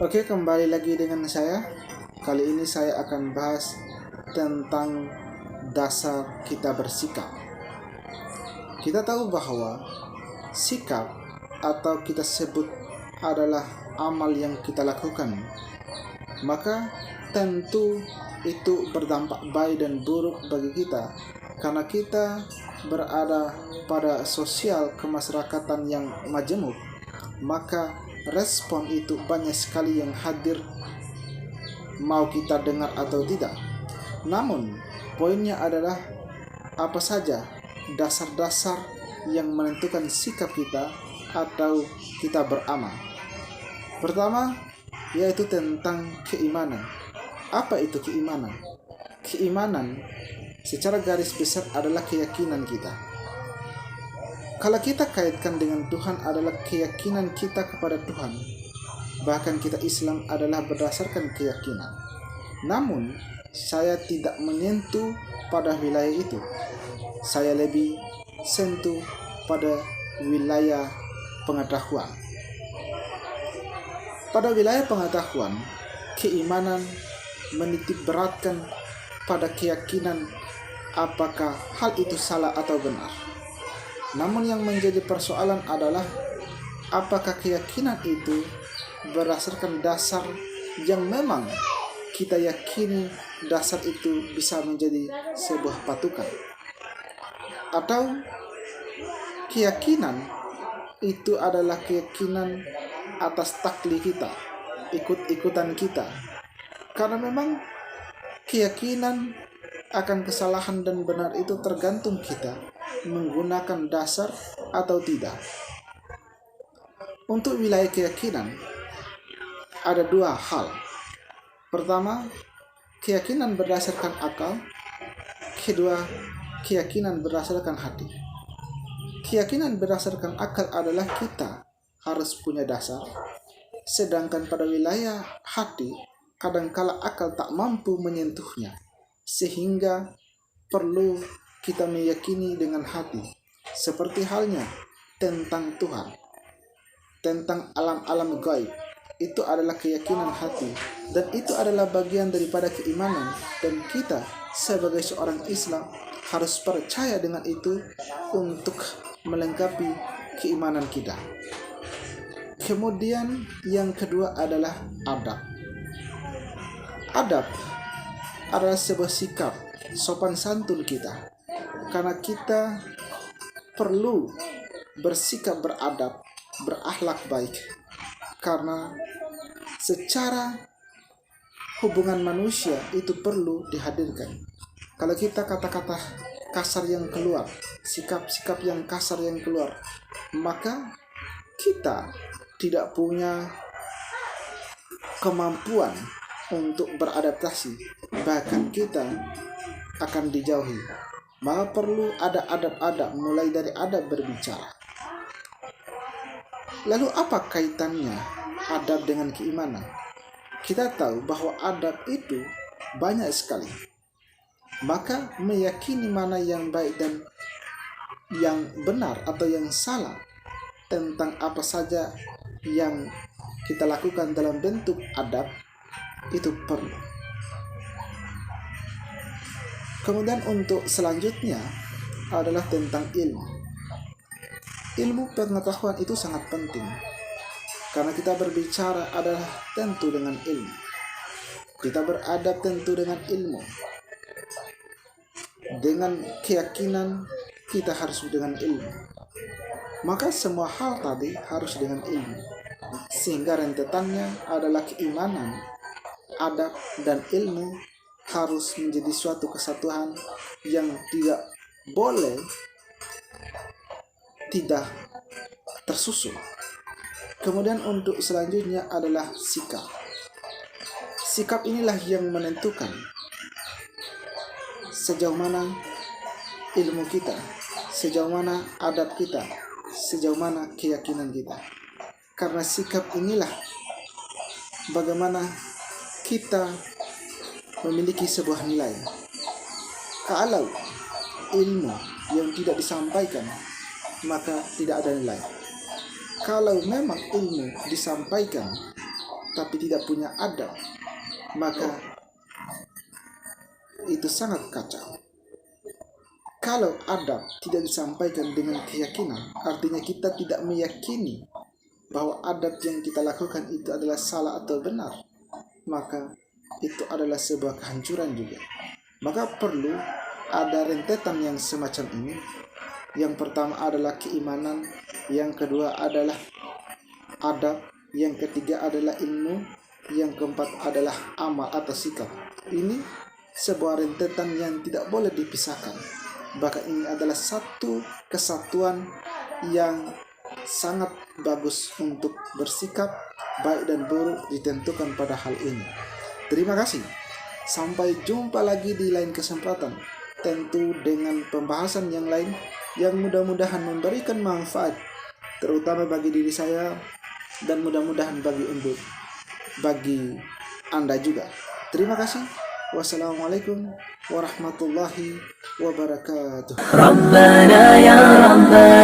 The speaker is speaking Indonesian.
Oke, kembali lagi dengan saya. Kali ini saya akan bahas tentang dasar kita bersikap. Kita tahu bahwa sikap atau kita sebut adalah amal yang kita lakukan. Maka tentu itu berdampak baik dan buruk bagi kita karena kita berada pada sosial kemasyarakatan yang majemuk. Maka respon itu banyak sekali yang hadir, mau kita dengar atau tidak. Namun poinnya adalah apa saja dasar-dasar yang menentukan sikap kita atau kita beramal. Pertama, yaitu tentang keimanan. Apa itu keimanan? Keimanan secara garis besar adalah keyakinan kita. Kalau kita kaitkan dengan Tuhan adalah keyakinan kita kepada Tuhan. Bahkan kita Islam adalah berdasarkan keyakinan. Namun, saya tidak menyentuh pada wilayah itu. Saya lebih sentuh pada wilayah pengetahuan. Pada wilayah pengetahuan, keimanan menitik beratkan pada keyakinan apakah hal itu salah atau benar. Namun yang menjadi persoalan adalah apakah keyakinan itu berdasarkan dasar yang memang kita yakini dasar itu bisa menjadi sebuah patokan, atau keyakinan itu adalah keyakinan atas takli kita, ikut-ikutan kita. Karena memang keyakinan akan kesalahan dan benar itu tergantung kita menggunakan dasar atau tidak. Untuk wilayah keyakinan ada dua hal. Pertama, keyakinan berdasarkan akal. Kedua, keyakinan berdasarkan hati. Keyakinan berdasarkan akal adalah kita harus punya dasar. Sedangkan pada wilayah hati, kadangkala akal tak mampu menyentuhnya. Sehingga perlu kita meyakini dengan hati. Seperti halnya tentang Tuhan, tentang alam-alam gaib. Itu adalah keyakinan hati. Dan itu adalah bagian daripada keimanan. Dan kita sebagai seorang Islam harus percaya dengan itu untuk melengkapi keimanan kita. Kemudian yang kedua adalah adab. Adab adalah sebuah sikap sopan santun kita. Karena kita perlu bersikap beradab, berakhlak baik. Karena secara hubungan manusia itu perlu dihadirkan. Kalau kita kata-kata kasar yang keluar, sikap-sikap yang kasar yang keluar, maka kita tidak punya kemampuan untuk beradaptasi. Bahkan kita akan dijauhi. Maka perlu ada adab-adab, mulai dari adab berbicara. Lalu apa kaitannya adab dengan keimanan? Kita tahu bahwa adab itu banyak sekali. Maka meyakini mana yang baik dan yang benar atau yang salah tentang apa saja yang kita lakukan dalam bentuk adab itu perlu. Kemudian untuk selanjutnya adalah tentang ilmu. Ilmu pengetahuan itu sangat penting. Karena kita berbicara adalah tentu dengan ilmu. Kita beradab tentu dengan ilmu. Dengan keyakinan kita harus dengan ilmu. Maka semua hal tadi harus dengan ilmu. Sehingga rentetannya adalah keimanan, adab, dan ilmu harus menjadi suatu kesatuan yang tidak boleh tidak tersusun. Kemudian untuk selanjutnya adalah sikap. Sikap inilah yang menentukan sejauh mana ilmu kita, sejauh mana adab kita, sejauh mana keyakinan kita. Karena sikap inilah bagaimana kita memiliki sebuah nilai. Kalau ilmu yang tidak disampaikan, maka tidak ada nilai. Kalau memang ilmu disampaikan, tapi tidak punya adab, maka itu sangat kacau. Kalau adab tidak disampaikan dengan keyakinan, artinya kita tidak meyakini bahwa adab yang kita lakukan itu adalah salah atau benar, maka itu adalah sebuah kehancuran juga. Maka perlu ada rentetan yang semacam ini. Yang pertama adalah keimanan, yang kedua adalah adab, yang ketiga adalah ilmu, yang keempat adalah amal atau sikap. Ini sebuah rentetan yang tidak boleh dipisahkan. Bahkan ini adalah satu kesatuan yang sangat bagus untuk bersikap baik dan buruk ditentukan pada hal ini. Terima kasih. Sampai jumpa lagi di lain kesempatan. Tentu dengan pembahasan yang lain yang mudah-mudahan memberikan manfaat, terutama bagi diri saya dan mudah-mudahan bagi Anda juga. Terima kasih. Wassalamualaikum warahmatullahi wabarakatuh. Rabbana ya Rabbana